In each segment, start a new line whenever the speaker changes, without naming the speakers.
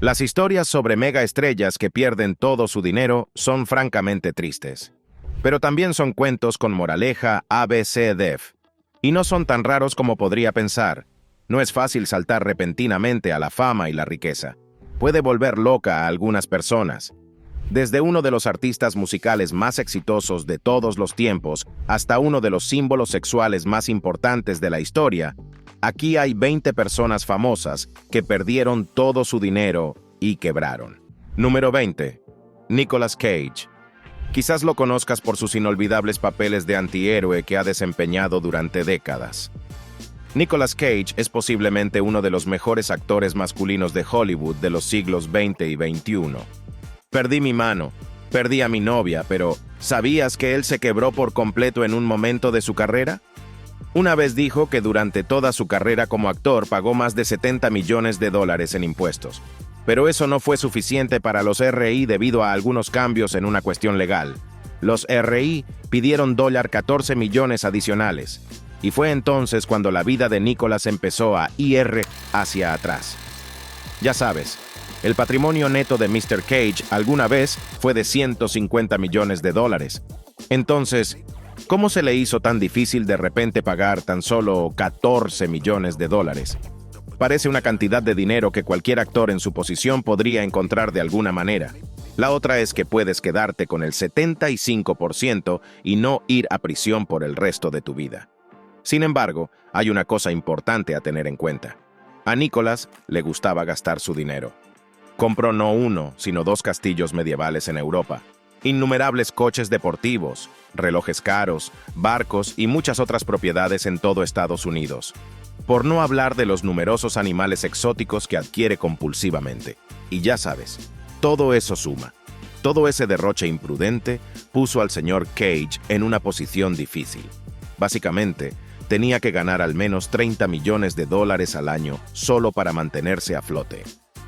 Las historias sobre megaestrellas que pierden todo su dinero son francamente tristes. Pero también son cuentos con moraleja ABCDEF. Y no son tan raros como podría pensar. No es fácil saltar repentinamente a la fama y la riqueza. Puede volver loca a algunas personas. Desde uno de los artistas musicales más exitosos de todos los tiempos hasta uno de los símbolos sexuales más importantes de la historia, aquí hay 20 personas famosas que perdieron todo su dinero y quebraron. Número 20. Nicolas Cage. Quizás lo conozcas por sus inolvidables papeles de antihéroe que ha desempeñado durante décadas. Nicolas Cage es posiblemente uno de los mejores actores masculinos de Hollywood de los siglos XX y XXI. Perdí mi mano, perdí a mi novia, pero ¿sabías que él se quebró por completo en un momento de su carrera? Una vez dijo que durante toda su carrera como actor pagó más de $70 millones en impuestos. Pero eso no fue suficiente para los RI debido a algunos cambios en una cuestión legal. Los RI pidieron $14 millones adicionales. Y fue entonces cuando la vida de Nicolas empezó a ir hacia atrás. Ya sabes, el patrimonio neto de Mr. Cage alguna vez fue de $150 millones. Entonces, ¿cómo se le hizo tan difícil de repente pagar tan solo $14 millones? Parece una cantidad de dinero que cualquier actor en su posición podría encontrar de alguna manera. La otra es que puedes quedarte con el 75% y no ir a prisión por el resto de tu vida. Sin embargo, hay una cosa importante a tener en cuenta. A Nicolas le gustaba gastar su dinero. Compró no uno, sino 2 castillos medievales en Europa, innumerables coches deportivos, relojes caros, barcos y muchas otras propiedades en todo Estados Unidos. Por no hablar de los numerosos animales exóticos que adquiere compulsivamente. Y ya sabes, todo eso suma. Todo ese derroche imprudente puso al señor Cage en una posición difícil. Básicamente, tenía que ganar al menos $30 millones al año solo para mantenerse a flote.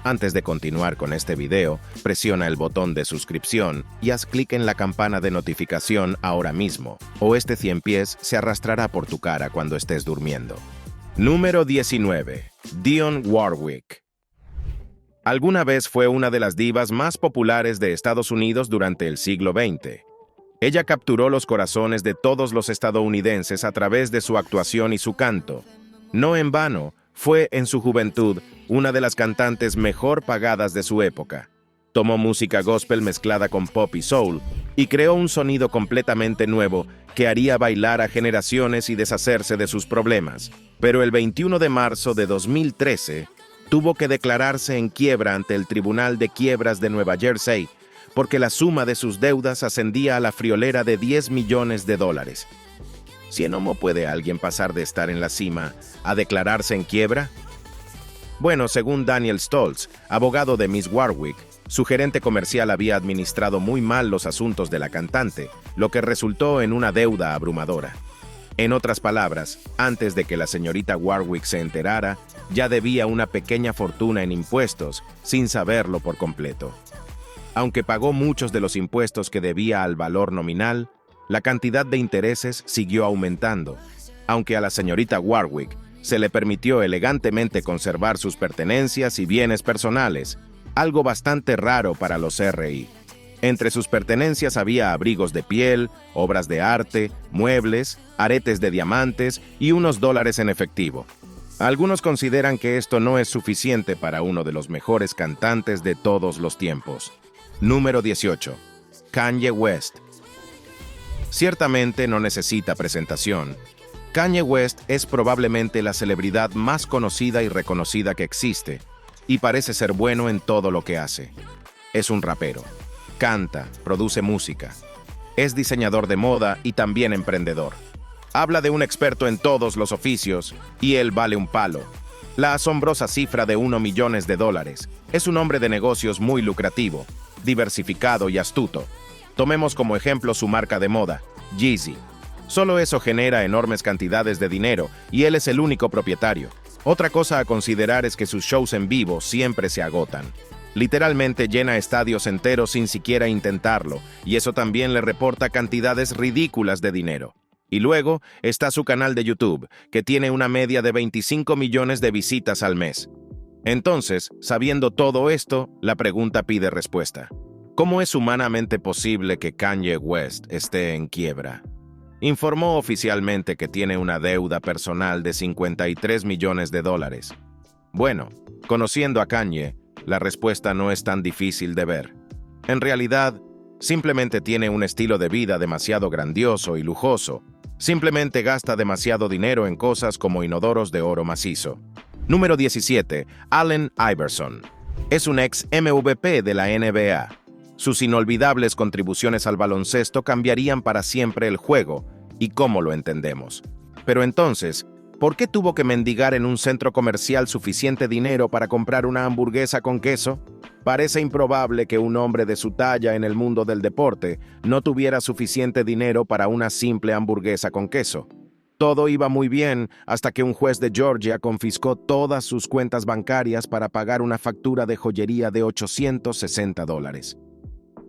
Antes de continuar con este video, presiona el botón de suscripción y haz clic en la campana de notificación ahora mismo, o este 100 pies se arrastrará por tu cara cuando estés durmiendo. Número 19. Dionne Warwick. Alguna vez fue una de las divas más populares de Estados Unidos durante el siglo XX. Ella capturó los corazones de todos los estadounidenses a través de su actuación y su canto. No en vano, fue en su juventud una de las cantantes mejor pagadas de su época. Tomó música gospel mezclada con pop y soul y creó un sonido completamente nuevo que haría bailar a generaciones y deshacerse de sus problemas. Pero el 21 de marzo de 2013 tuvo que declararse en quiebra ante el Tribunal de Quiebras de Nueva Jersey porque la suma de sus deudas ascendía a la friolera de $10 millones. ¿Cómo puede alguien pasar de estar en la cima a declararse en quiebra? Bueno, según Daniel Stoltz, abogado de Miss Warwick, su gerente comercial había administrado muy mal los asuntos de la cantante, lo que resultó en una deuda abrumadora. En otras palabras, antes de que la señorita Warwick se enterara, ya debía una pequeña fortuna en impuestos, sin saberlo por completo. Aunque pagó muchos de los impuestos que debía al valor nominal, la cantidad de intereses siguió aumentando, aunque a la señorita Warwick se le permitió elegantemente conservar sus pertenencias y bienes personales, algo bastante raro para los RI. Entre sus pertenencias había abrigos de piel, obras de arte, muebles, aretes de diamantes y unos dólares en efectivo. Algunos consideran que esto no es suficiente para uno de los mejores cantantes de todos los tiempos. Número 18. Kanye West. Ciertamente no necesita presentación. Kanye West es probablemente la celebridad más conocida y reconocida que existe, y parece ser bueno en todo lo que hace. Es un rapero, canta, produce música, es diseñador de moda y también emprendedor. Habla de un experto en todos los oficios, y él vale un palo. La asombrosa cifra de $1 millón. Es un hombre de negocios muy lucrativo, diversificado y astuto. Tomemos como ejemplo su marca de moda, Yeezy. Solo eso genera enormes cantidades de dinero y él es el único propietario. Otra cosa a considerar es que sus shows en vivo siempre se agotan. Literalmente llena estadios enteros sin siquiera intentarlo, y eso también le reporta cantidades ridículas de dinero. Y luego está su canal de YouTube, que tiene una media de 25 millones de visitas al mes. Entonces, sabiendo todo esto, la pregunta pide respuesta. ¿Cómo es humanamente posible que Kanye West esté en quiebra? Informó oficialmente que tiene una deuda personal de 53 millones de dólares. Bueno, conociendo a Kanye, la respuesta no es tan difícil de ver. En realidad, simplemente tiene un estilo de vida demasiado grandioso y lujoso. Simplemente gasta demasiado dinero en cosas como inodoros de oro macizo. Número 17. Allen Iverson. Es un ex MVP de la NBA. Sus inolvidables contribuciones al baloncesto cambiarían para siempre el juego y cómo lo entendemos. Pero entonces, ¿por qué tuvo que mendigar en un centro comercial suficiente dinero para comprar una hamburguesa con queso? Parece improbable que un hombre de su talla en el mundo del deporte no tuviera suficiente dinero para una simple hamburguesa con queso. Todo iba muy bien hasta que un juez de Georgia confiscó todas sus cuentas bancarias para pagar una factura de joyería de $860.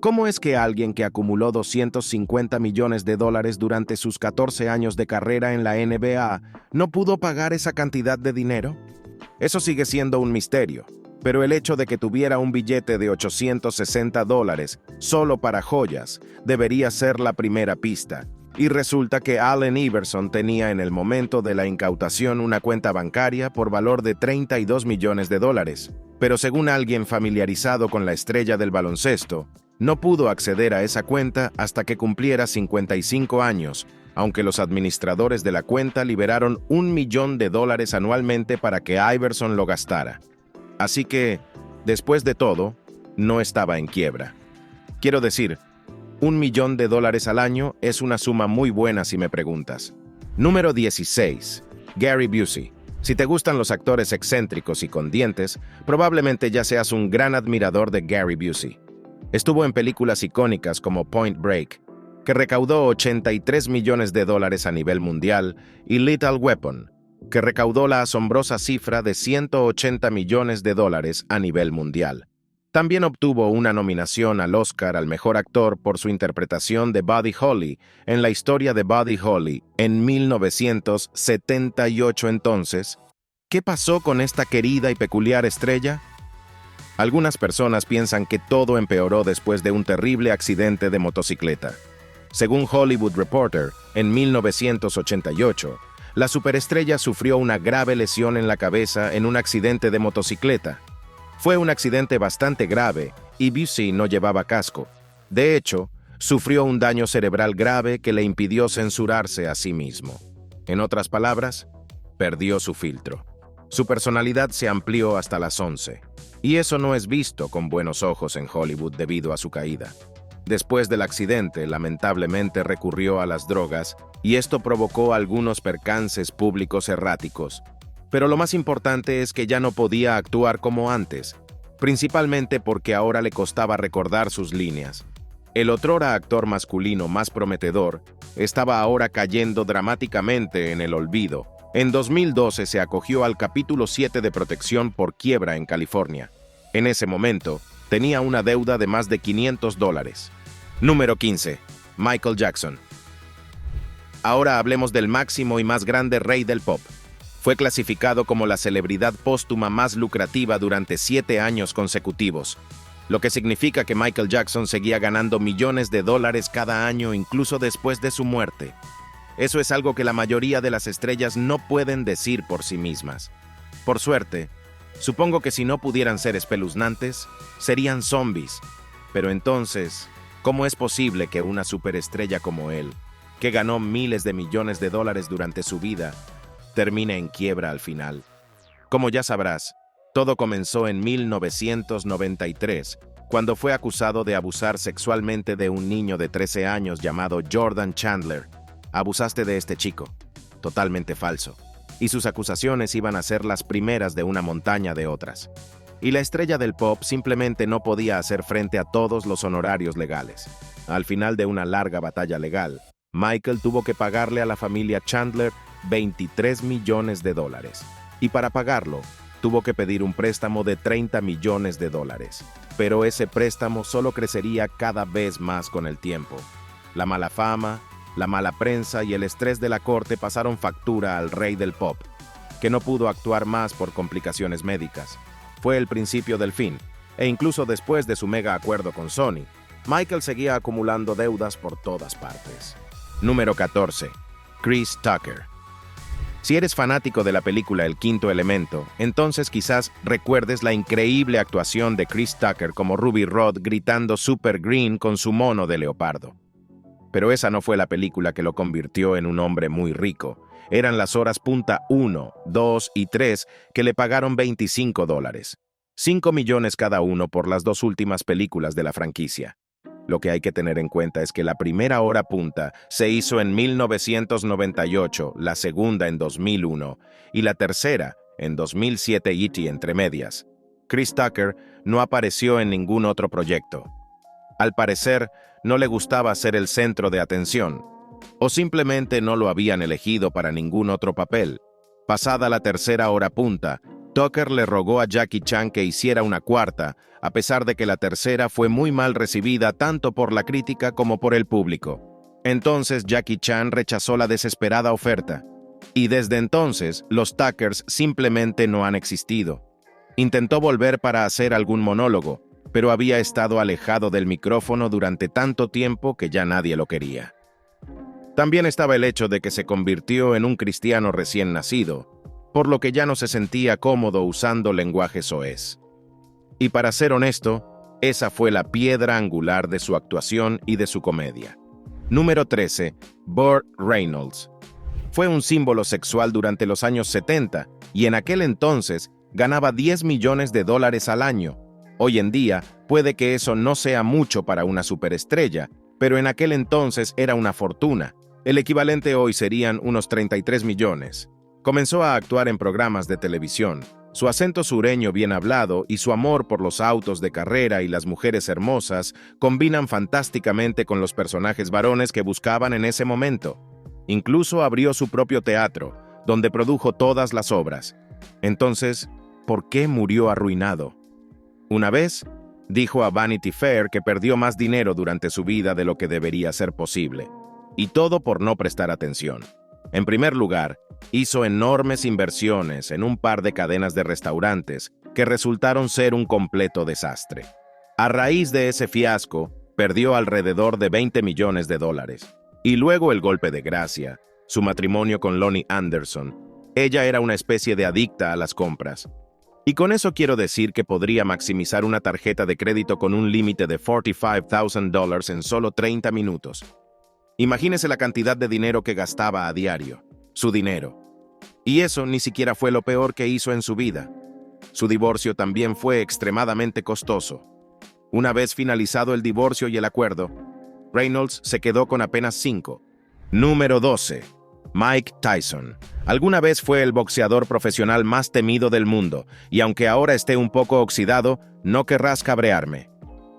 ¿Cómo es que alguien que acumuló 250 millones de dólares durante sus 14 años de carrera en la NBA no pudo pagar esa cantidad de dinero? Eso sigue siendo un misterio, pero el hecho de que tuviera un billete de $860 solo para joyas debería ser la primera pista. Y resulta que Allen Iverson tenía en el momento de la incautación una cuenta bancaria por valor de 32 millones de dólares. Pero según alguien familiarizado con la estrella del baloncesto, no pudo acceder a esa cuenta hasta que cumpliera 55 años, aunque los administradores de la cuenta liberaron $1 millón anualmente para que Iverson lo gastara. Así que, después de todo, no estaba en quiebra. Quiero decir, $1 millón al año es una suma muy buena si me preguntas. Número 16. Gary Busey. Si te gustan los actores excéntricos y con dientes, probablemente ya seas un gran admirador de Gary Busey. Estuvo en películas icónicas como Point Break, que recaudó $83 millones a nivel mundial, y Lethal Weapon, que recaudó la asombrosa cifra de $180 millones a nivel mundial. También obtuvo una nominación al Oscar al mejor actor por su interpretación de Buddy Holly en la historia de Buddy Holly en 1978. Entonces, ¿qué pasó con esta querida y peculiar estrella? Algunas personas piensan que todo empeoró después de un terrible accidente de motocicleta. Según Hollywood Reporter, en 1988, la superestrella sufrió una grave lesión en la cabeza en un accidente de motocicleta. Fue un accidente bastante grave y Busey no llevaba casco. De hecho, sufrió un daño cerebral grave que le impidió censurarse a sí mismo. En otras palabras, perdió su filtro. Su personalidad se amplió hasta las 11. Y eso no es visto con buenos ojos en Hollywood debido a su caída. Después del accidente, lamentablemente recurrió a las drogas y esto provocó algunos percances públicos erráticos. Pero lo más importante es que ya no podía actuar como antes, principalmente porque ahora le costaba recordar sus líneas. El otrora actor masculino más prometedor estaba ahora cayendo dramáticamente en el olvido. En 2012 se acogió al capítulo 7 de protección por quiebra en California. En ese momento, tenía una deuda de más de $500. Número 15. Michael Jackson. Ahora hablemos del máximo y más grande rey del pop. Fue clasificado como la celebridad póstuma más lucrativa durante 7 años consecutivos, lo que significa que Michael Jackson seguía ganando millones de dólares cada año incluso después de su muerte. Eso es algo que la mayoría de las estrellas no pueden decir por sí mismas. Por suerte, supongo que si no pudieran ser espeluznantes, serían zombies. Pero entonces, ¿cómo es posible que una superestrella como él, que ganó miles de millones de dólares durante su vida, termine en quiebra al final? Como ya sabrás, todo comenzó en 1993, cuando fue acusado de abusar sexualmente de un niño de 13 años llamado Jordan Chandler. Abusaste de este chico. Totalmente falso. Y sus acusaciones iban a ser las primeras de una montaña de otras. Y la estrella del pop simplemente no podía hacer frente a todos los honorarios legales. Al final de una larga batalla legal, Michael tuvo que pagarle a la familia Chandler $23 millones. Y para pagarlo, tuvo que pedir un préstamo de $30 millones. Pero ese préstamo solo crecería cada vez más con el tiempo. La mala fama, la mala prensa y el estrés de la corte pasaron factura al rey del pop, que no pudo actuar más por complicaciones médicas. fue el principio del fin, e incluso después de su mega acuerdo con Sony, Michael seguía acumulando deudas por todas partes. Número 14. Chris Tucker. Si eres fanático de la película El Quinto Elemento, entonces quizás recuerdes la increíble actuación de Chris Tucker como Ruby Rhod gritando Super Green con su mono de leopardo. Pero esa no fue la película que lo convirtió en un hombre muy rico. Eran las horas punta 1, 2 y 3 que le pagaron $25. 5 millones cada uno por las dos últimas películas de la franquicia. Lo que hay que tener en cuenta es que la primera hora punta se hizo en 1998, la segunda en 2001 y la tercera en 2007 y entre medias. Chris Tucker no apareció en ningún otro proyecto. Al parecer, no le gustaba ser el centro de atención, o simplemente no lo habían elegido para ningún otro papel. Pasada la tercera hora punta, Tucker le rogó a Jackie Chan que hiciera una cuarta, a pesar de que la tercera fue muy mal recibida tanto por la crítica como por el público. Entonces Jackie Chan rechazó la desesperada oferta. Y desde entonces, los Tuckers simplemente no han existido. Intentó volver para hacer algún monólogo, pero había estado alejado del micrófono durante tanto tiempo que ya nadie lo quería. También estaba el hecho de que se convirtió en un cristiano recién nacido, por lo que ya no se sentía cómodo usando lenguaje soez. Y para ser honesto, esa fue la piedra angular de su actuación y de su comedia. Número 13. Burt Reynolds. Fue un símbolo sexual durante los años 70 y en aquel entonces ganaba $10 millones al año. Hoy en día, puede que eso no sea mucho para una superestrella, pero en aquel entonces era una fortuna. El equivalente hoy serían unos 33 millones. Comenzó a actuar en programas de televisión. Su acento sureño bien hablado y su amor por los autos de carrera y las mujeres hermosas combinan fantásticamente con los personajes varones que buscaban en ese momento. Incluso abrió su propio teatro, donde produjo todas las obras. Entonces, ¿por qué murió arruinado? Una vez, dijo a Vanity Fair que perdió más dinero durante su vida de lo que debería ser posible. Y todo por no prestar atención. En primer lugar, hizo enormes inversiones en un par de cadenas de restaurantes que resultaron ser un completo desastre. A raíz de ese fiasco, perdió alrededor de $20 millones. Y luego el golpe de gracia, su matrimonio con Loni Anderson. Ella era una especie de adicta a las compras. Y con eso quiero decir que podría maximizar una tarjeta de crédito con un límite de $45,000 en solo 30 minutos. Imagínese la cantidad de dinero que gastaba a diario. Su dinero. Y eso ni siquiera fue lo peor que hizo en su vida. Su divorcio también fue extremadamente costoso. Una vez finalizado el divorcio y el acuerdo, Reynolds se quedó con apenas 5. Número 12. Mike Tyson. Alguna vez fue el boxeador profesional más temido del mundo, y aunque ahora esté un poco oxidado, no querrás cabrearme.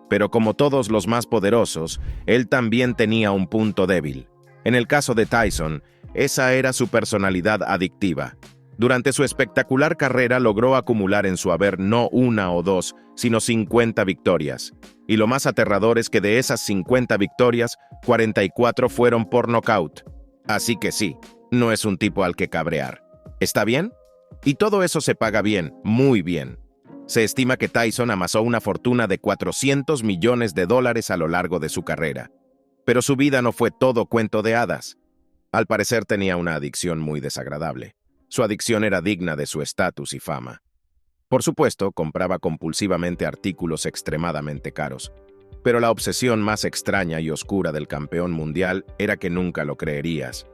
Pero como todos los más poderosos, él también tenía un punto débil. En el caso de Tyson, esa era su personalidad adictiva. Durante su espectacular carrera logró acumular en su haber no 1 o 2, sino 50 victorias. Y lo más aterrador es que de esas 50 victorias, 44 fueron por nocaut. Así que sí, no es un tipo al que cabrear. ¿Está bien? Y todo eso se paga bien, muy bien. Se estima que Tyson amasó una fortuna de $400 millones a lo largo de su carrera. Pero su vida no fue todo cuento de hadas. Al parecer tenía una adicción muy desagradable. Su adicción era digna de su estatus y fama. Por supuesto, compraba compulsivamente artículos extremadamente caros. Pero la obsesión más extraña y oscura del campeón mundial era que nunca lo creerías.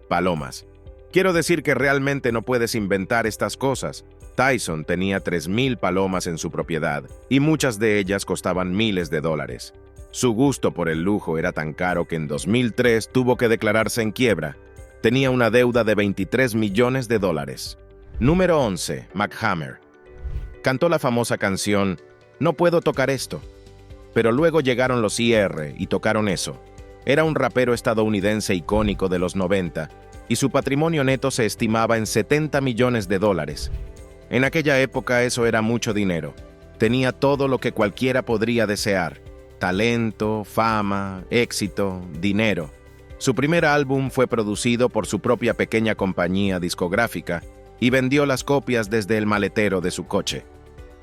Palomas. Quiero decir que realmente no puedes inventar estas cosas. Tyson tenía 3,000 palomas en su propiedad, y muchas de ellas costaban miles de dólares. Su gusto por el lujo era tan caro que en 2003 tuvo que declararse en quiebra. Tenía una deuda de $23 millones. Número 11. Mike Hammer. Cantó la famosa canción "No puedo tocar esto", pero luego llegaron los IR y tocaron eso. Era un rapero estadounidense icónico de los 90, y su patrimonio neto se estimaba en $70 millones. En aquella época eso era mucho dinero. Tenía todo lo que cualquiera podría desear: talento, fama, éxito, dinero. Su primer álbum fue producido por su propia pequeña compañía discográfica y vendió las copias desde el maletero de su coche.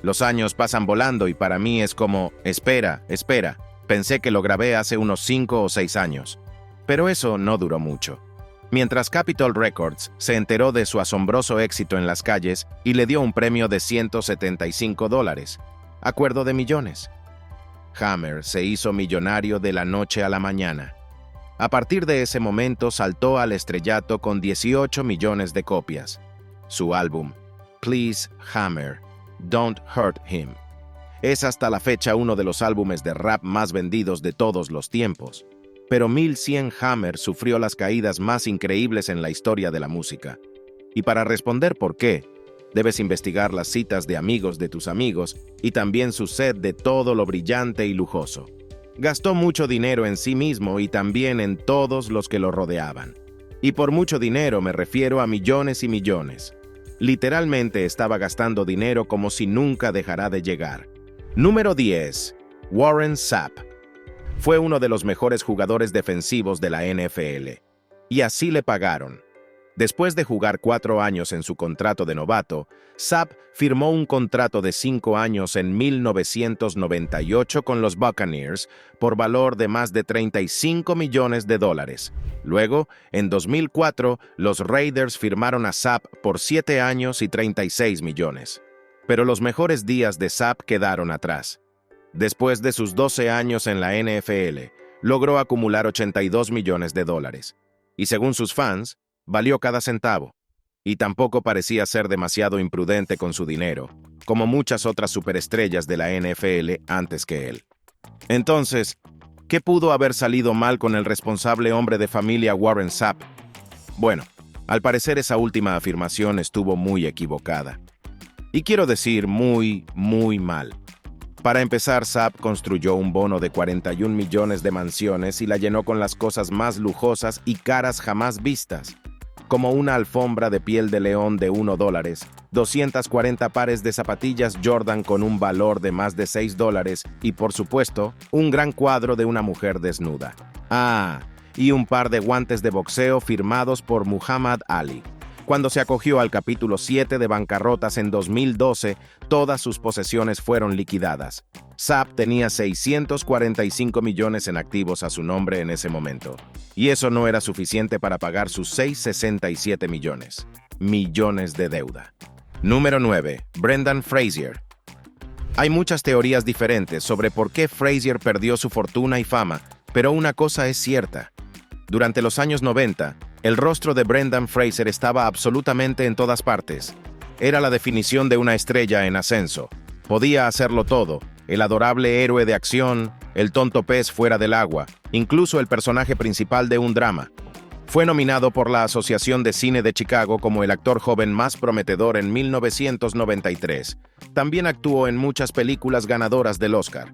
Los años pasan volando y para mí es como, espera, pensé que lo grabé hace unos 5 o 6 años. Pero eso no duró mucho. Mientras Capitol Records se enteró de su asombroso éxito en las calles y le dio un premio de $175, acuerdo de millones. Hammer se hizo millonario de la noche a la mañana. A partir de ese momento saltó al estrellato con 18 millones de copias. Su álbum, Please Hammer, Don't Hurt Him, es hasta la fecha uno de los álbumes de rap más vendidos de todos los tiempos. Pero 1100 Hammer sufrió las caídas más increíbles en la historia de la música. Y para responder por qué, debes investigar las citas de amigos de tus amigos y también su sed de todo lo brillante y lujoso. Gastó mucho dinero en sí mismo y también en todos los que lo rodeaban. Y por mucho dinero me refiero a millones y millones. Literalmente estaba gastando dinero como si nunca dejará de llegar. Número 10. Warren Sapp. Fue uno de los mejores jugadores defensivos de la NFL. Y así le pagaron. Después de jugar 4 años en su contrato de novato, Sapp firmó un contrato de 5 años en 1998 con los Buccaneers por valor de más de $35 millones. Luego, en 2004, los Raiders firmaron a Sapp por 7 años y 36 millones. Pero los mejores días de Sapp quedaron atrás. Después de sus 12 años en la NFL, logró acumular $82 millones. Y según sus fans, valió cada centavo. Y tampoco parecía ser demasiado imprudente con su dinero, como muchas otras superestrellas de la NFL antes que él. Entonces, ¿qué pudo haber salido mal con el responsable hombre de familia Warren Sapp? Bueno, al parecer esa última afirmación estuvo muy equivocada. Y quiero decir muy mal. Para empezar, Sapp construyó un bono de 41 millones de mansiones y la llenó con las cosas más lujosas y caras jamás vistas, como una alfombra de piel de león de $1, 240 pares de zapatillas Jordan con un valor de más de $6 y, por supuesto, un gran cuadro de una mujer desnuda. Y un par de guantes de boxeo firmados por Muhammad Ali. Cuando se acogió al capítulo 7 de bancarrotas en 2012, todas sus posesiones fueron liquidadas. Sapp tenía 645 millones en activos a su nombre en ese momento. Y eso no era suficiente para pagar sus 667 millones de deuda. Número 9. Brendan Fraser. Hay muchas teorías diferentes sobre por qué Fraser perdió su fortuna y fama, pero una cosa es cierta. Durante los años 90, el rostro de Brendan Fraser estaba absolutamente en todas partes. Era la definición de una estrella en ascenso. Podía hacerlo todo, el adorable héroe de acción, el tonto pez fuera del agua, incluso el personaje principal de un drama. Fue nominado por la Asociación de Cine de Chicago como el actor joven más prometedor en 1993. También actuó en muchas películas ganadoras del Oscar.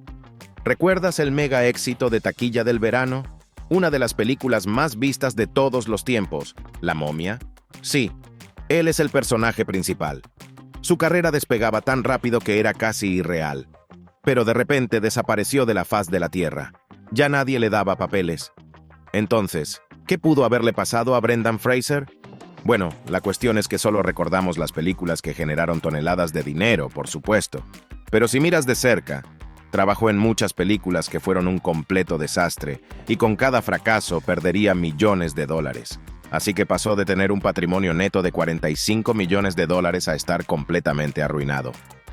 ¿Recuerdas el mega éxito de taquilla del verano? Una de las películas más vistas de todos los tiempos, La Momia. Sí, él es el personaje principal. Su carrera despegaba tan rápido que era casi irreal. Pero de repente desapareció de la faz de la tierra. Ya nadie le daba papeles. Entonces, ¿qué pudo haberle pasado a Brendan Fraser? Bueno, la cuestión es que solo recordamos las películas que generaron toneladas de dinero, por supuesto. Pero si miras de cerca, trabajó en muchas películas que fueron un completo desastre y con cada fracaso perdería millones de dólares. Así que pasó de tener un patrimonio neto de $45 millones a estar completamente arruinado.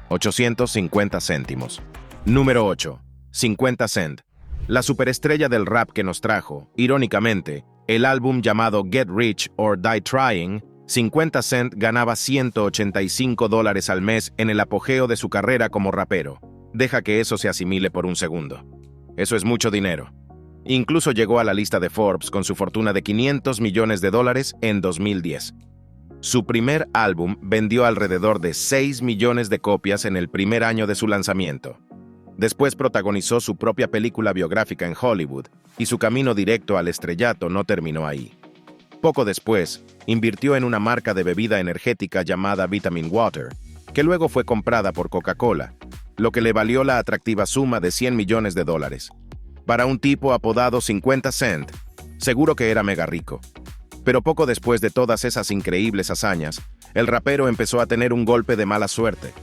850 céntimos. Número 8. 50 Cent. La superestrella del rap que nos trajo, irónicamente, el álbum llamado Get Rich or Die Trying. 50 Cent ganaba $185 al mes en el apogeo de su carrera como rapero. Deja que eso se asimile por un segundo. Eso es mucho dinero. Incluso llegó a la lista de Forbes con su fortuna de $500 millones en 2010. Su primer álbum vendió alrededor de 6 millones de copias en el primer año de su lanzamiento. Después protagonizó su propia película biográfica en Hollywood, y su camino directo al estrellato no terminó ahí. Poco después, invirtió en una marca de bebida energética llamada Vitamin Water, que luego fue comprada por Coca-Cola, lo que le valió la atractiva suma de $100 millones. Para un tipo apodado 50 Cent, seguro que era mega rico. Pero poco después de todas esas increíbles hazañas, el rapero empezó a tener un golpe de mala suerte.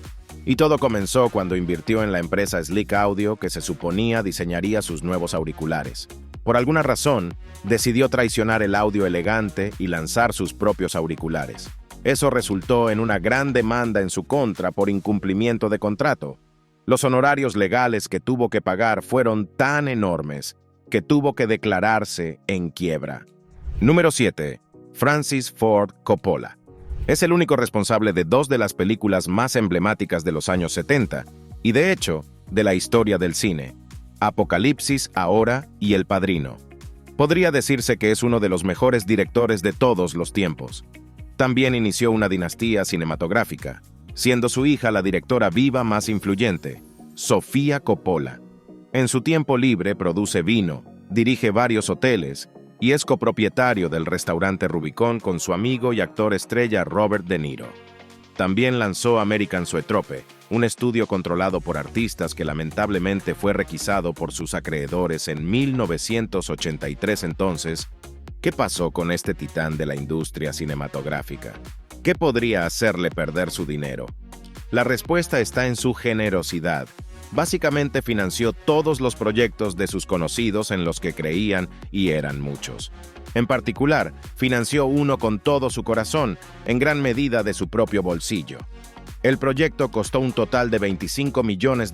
Y todo comenzó cuando invirtió en la empresa Slick Audio, que se suponía diseñaría sus nuevos auriculares. Por alguna razón, decidió traicionar el audio elegante y lanzar sus propios auriculares. Eso resultó en una gran demanda en su contra por incumplimiento de contrato. Los honorarios legales que tuvo que pagar fueron tan enormes que tuvo que declararse en quiebra. Número 7. Francis Ford Coppola. Es el único responsable de dos de las películas más emblemáticas de los años 70 y, de hecho, de la historia del cine: Apocalipsis Ahora y El Padrino. Podría decirse que es uno de los mejores directores de todos los tiempos. También inició una dinastía cinematográfica, siendo su hija la directora viva más influyente, Sofía Coppola. En su tiempo libre produce vino, dirige varios hoteles y es copropietario del restaurante Rubicon con su amigo y actor estrella Robert De Niro. También lanzó American Zoetrope, un estudio controlado por artistas que lamentablemente fue requisado por sus acreedores en 1983. Entonces, ¿qué pasó con este titán de la industria cinematográfica? ¿Qué podría hacerle perder su dinero? La respuesta está en su generosidad. Básicamente financió todos los proyectos de sus conocidos en los que creían, y eran muchos. En particular, financió uno con todo su corazón, en gran medida de su propio bolsillo. El proyecto costó un total de $25 millones,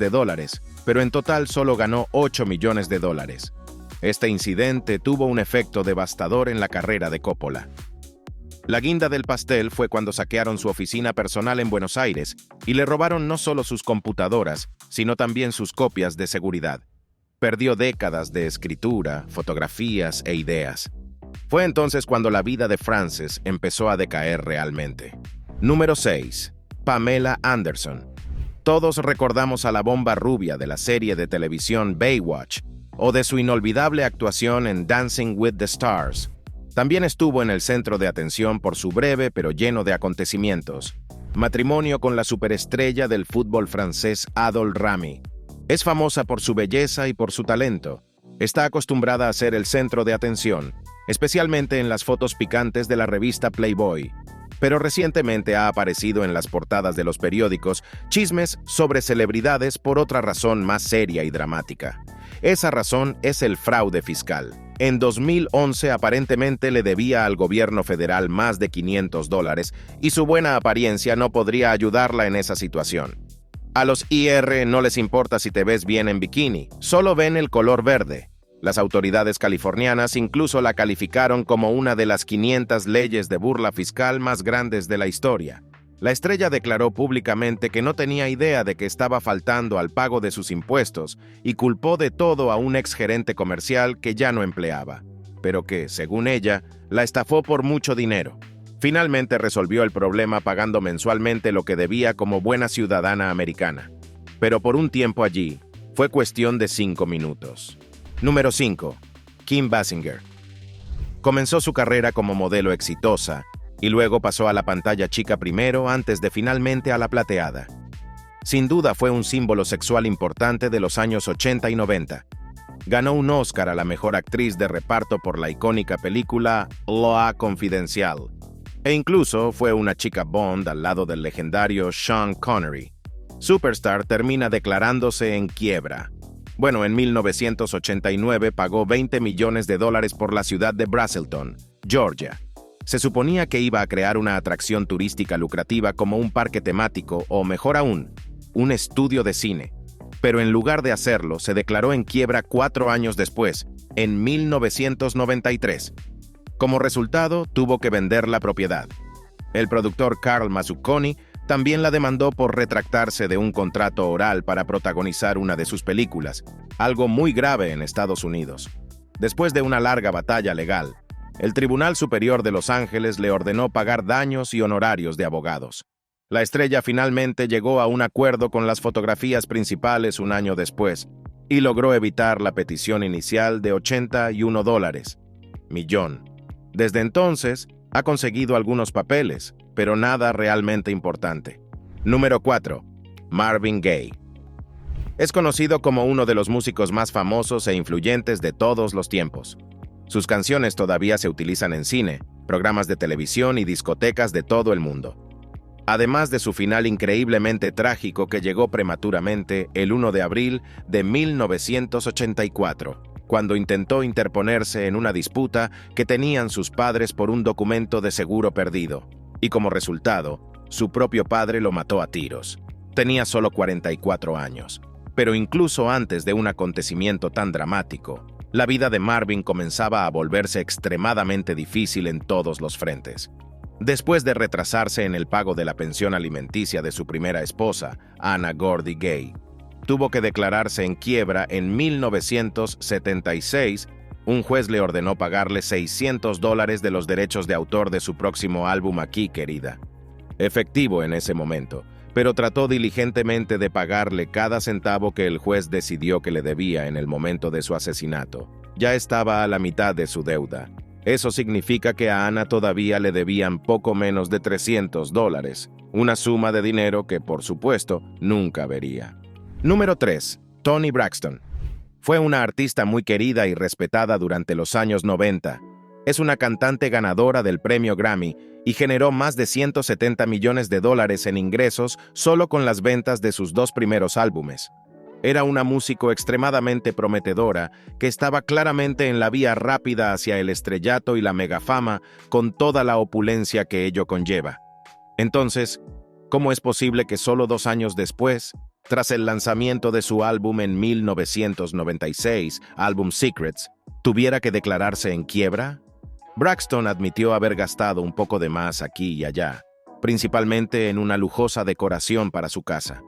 pero en total solo ganó $8 millones. Este incidente tuvo un efecto devastador en la carrera de Coppola. La guinda del pastel fue cuando saquearon su oficina personal en Buenos Aires y le robaron no solo sus computadoras, sino también sus copias de seguridad. Perdió décadas de escritura, fotografías e ideas. Fue entonces cuando la vida de Francis empezó a decaer realmente. Número 6. Pamela Anderson. Todos recordamos a la bomba rubia de la serie de televisión Baywatch o de su inolvidable actuación en Dancing with the Stars. También estuvo en el centro de atención por su breve pero lleno de acontecimientos matrimonio con la superestrella del fútbol francés Adol Rami. Es famosa por su belleza y por su talento. Está acostumbrada a ser el centro de atención, especialmente en las fotos picantes de la revista Playboy. Pero recientemente ha aparecido en las portadas de los periódicos chismes sobre celebridades por otra razón más seria y dramática. Esa razón es el fraude fiscal. En 2011 aparentemente le debía al gobierno federal más de $500 y su buena apariencia no podría ayudarla en esa situación. A los IR no les importa si te ves bien en bikini, solo ven el color verde. Las autoridades californianas incluso la calificaron como una de las 500 leyes de burla fiscal más grandes de la historia. La estrella declaró públicamente que no tenía idea de que estaba faltando al pago de sus impuestos y culpó de todo a un exgerente comercial que ya no empleaba, pero que, según ella, la estafó por mucho dinero. Finalmente resolvió el problema pagando mensualmente lo que debía como buena ciudadana americana. Pero por un tiempo allí, fue cuestión de 5 minutos. Número 5. Kim Basinger. Comenzó su carrera como modelo exitosa y luego pasó a la pantalla chica primero antes de finalmente a la plateada. Sin duda fue un símbolo sexual importante de los años 80 y 90. Ganó un Oscar a la mejor actriz de reparto por la icónica película Law Confidencial, e incluso fue una chica Bond al lado del legendario Sean Connery. Superstar termina declarándose en quiebra. Bueno, en 1989 pagó $20 millones por la ciudad de Braselton, Georgia. Se suponía que iba a crear una atracción turística lucrativa como un parque temático o, mejor aún, un estudio de cine. Pero en lugar de hacerlo, se declaró en quiebra 4 años después, en 1993. Como resultado, tuvo que vender la propiedad. El productor Carl Mazzucconi también la demandó por retractarse de un contrato oral para protagonizar una de sus películas, algo muy grave en Estados Unidos. Después de una larga batalla legal, el Tribunal Superior de Los Ángeles le ordenó pagar daños y honorarios de abogados. La estrella finalmente llegó a un acuerdo con las fotografías principales un año después y logró evitar la petición inicial de $81 millón. Desde entonces, ha conseguido algunos papeles, pero nada realmente importante. Número 4. Marvin Gaye. Es conocido como uno de los músicos más famosos e influyentes de todos los tiempos. Sus canciones todavía se utilizan en cine, programas de televisión y discotecas de todo el mundo. además de su final increíblemente trágico que llegó prematuramente el 1 de abril de 1984, cuando intentó interponerse en una disputa que tenían sus padres por un documento de seguro perdido, y como resultado, su propio padre lo mató a tiros. Tenía solo 44 años, pero incluso antes de un acontecimiento tan dramático, la vida de Marvin comenzaba a volverse extremadamente difícil en todos los frentes. Después de retrasarse en el pago de la pensión alimenticia de su primera esposa, Anna Gordy Gay, tuvo que declararse en quiebra en 1976. Un juez le ordenó pagarle $600 de los derechos de autor de su próximo álbum Aquí, querida. Efectivo en ese momento, pero trató diligentemente de pagarle cada centavo que el juez decidió que le debía en el momento de su asesinato. Ya estaba a la mitad de su deuda. Eso significa que a Anna todavía le debían poco menos de $300, una suma de dinero que, por supuesto, nunca vería. Número 3. Toni Braxton. Fue una artista muy querida y respetada durante los años 90. Es una cantante ganadora del premio Grammy y generó más de $170 millones en ingresos solo con las ventas de sus 2 primeros álbumes. Era una músico extremadamente prometedora que estaba claramente en la vía rápida hacia el estrellato y la megafama con toda la opulencia que ello conlleva. Entonces, ¿cómo es posible que solo 2 años después, tras el lanzamiento de su álbum en 1996, álbum Secrets, tuviera que declararse en quiebra? Braxton admitió haber gastado un poco de más aquí y allá, principalmente en una lujosa decoración para su casa.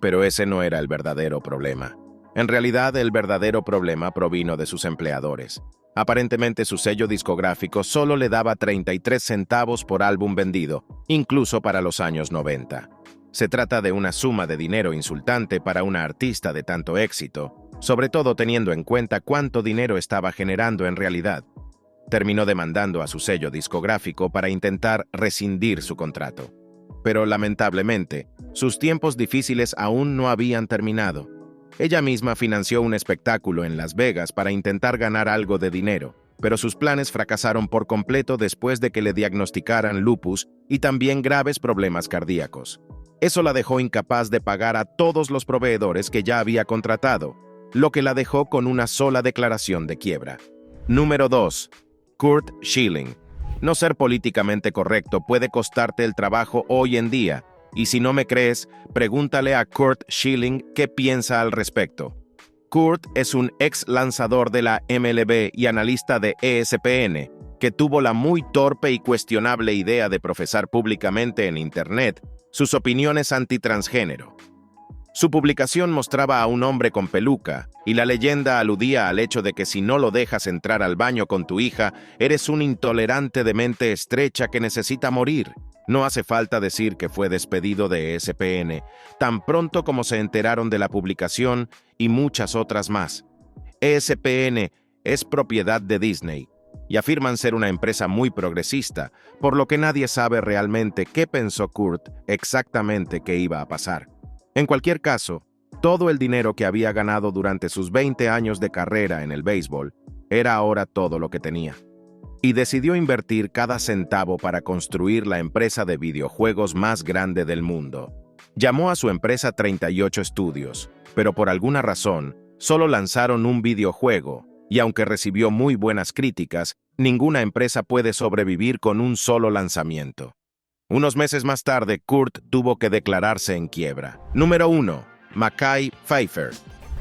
Pero ese no era el verdadero problema. En realidad, el verdadero problema provino de sus empleadores. Aparentemente, su sello discográfico solo le daba 33 centavos por álbum vendido, incluso para los años 90. Se trata de una suma de dinero insultante para una artista de tanto éxito, sobre todo teniendo en cuenta cuánto dinero estaba generando en realidad. Terminó demandando a su sello discográfico para intentar rescindir su contrato. Pero lamentablemente, sus tiempos difíciles aún no habían terminado. Ella misma financió un espectáculo en Las Vegas para intentar ganar algo de dinero, pero sus planes fracasaron por completo después de que le diagnosticaran lupus y también graves problemas cardíacos. Eso la dejó incapaz de pagar a todos los proveedores que ya había contratado, lo que la dejó con una sola declaración de quiebra. Número 2. Curt Schilling. No ser políticamente correcto puede costarte el trabajo hoy en día, y si no me crees, pregúntale a Curt Schilling qué piensa al respecto. Curt es un ex lanzador de la MLB y analista de ESPN, que tuvo la muy torpe y cuestionable idea de profesar públicamente en Internet sus opiniones antitransgénero. Su publicación mostraba a un hombre con peluca, y la leyenda aludía al hecho de que si no lo dejas entrar al baño con tu hija, eres un intolerante de mente estrecha que necesita morir. No hace falta decir que fue despedido de ESPN, tan pronto como se enteraron de la publicación y muchas otras más. ESPN es propiedad de Disney, y afirman ser una empresa muy progresista, por lo que nadie sabe realmente qué pensó Curt exactamente que iba a pasar. En cualquier caso, todo el dinero que había ganado durante sus 20 años de carrera en el béisbol era ahora todo lo que tenía. Y decidió invertir cada centavo para construir la empresa de videojuegos más grande del mundo. Llamó a su empresa 38 Studios, pero por alguna razón, solo lanzaron un videojuego, y aunque recibió muy buenas críticas, ninguna empresa puede sobrevivir con un solo lanzamiento. Unos meses más tarde, Curt tuvo que declararse en quiebra. Número 1. Mekhi Phifer.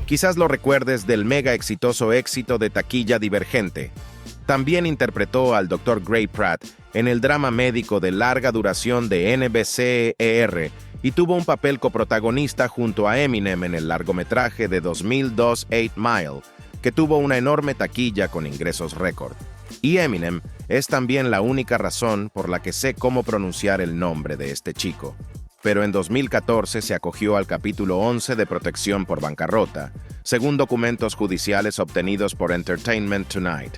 Quizás lo recuerdes del mega exitoso éxito de taquilla Divergente. También interpretó al Dr. Gray Pratt en el drama médico de larga duración de NBCER y tuvo un papel coprotagonista junto a Eminem en el largometraje de 2002 8 Mile, que tuvo una enorme taquilla con ingresos récord. Y Eminem es también la única razón por la que sé cómo pronunciar el nombre de este chico. Pero en 2014 se acogió al capítulo 11 de protección por bancarrota, según documentos judiciales obtenidos por Entertainment Tonight.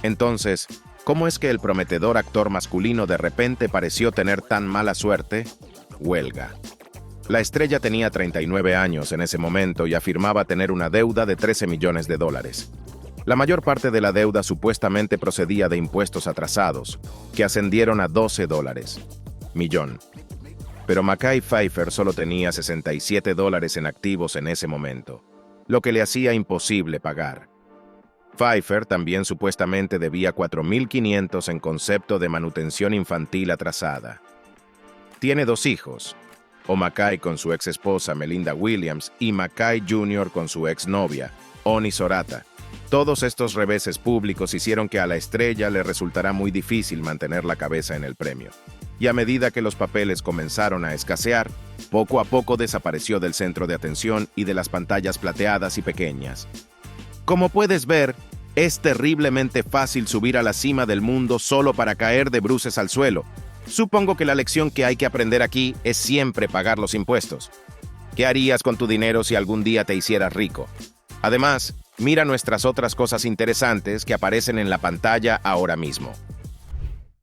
Entonces, ¿cómo es que el prometedor actor masculino de repente pareció tener tan mala suerte? Huelga. La estrella tenía 39 años en ese momento y afirmaba tener una deuda de $13 millones. La mayor parte de la deuda supuestamente procedía de impuestos atrasados, que ascendieron a $12 millón. Pero Mackay Pfeiffer solo tenía $67 en activos en ese momento, lo que le hacía imposible pagar. Pfeiffer también supuestamente debía $4.500 en concepto de manutención infantil atrasada. Tiene 2 hijos, o Mackay con su ex esposa Melinda Williams y Mackay Jr. con su exnovia, Oni Sorata. Todos estos reveses públicos hicieron que a la estrella le resultara muy difícil mantener la cabeza en el premio. Y a medida que los papeles comenzaron a escasear, poco a poco desapareció del centro de atención y de las pantallas plateadas y pequeñas. Como puedes ver, es terriblemente fácil subir a la cima del mundo solo para caer de bruces al suelo. Supongo que la lección que hay que aprender aquí es siempre pagar los impuestos. ¿Qué harías con tu dinero si algún día te hicieras rico? Además, mira nuestras otras cosas interesantes que aparecen en la pantalla ahora mismo.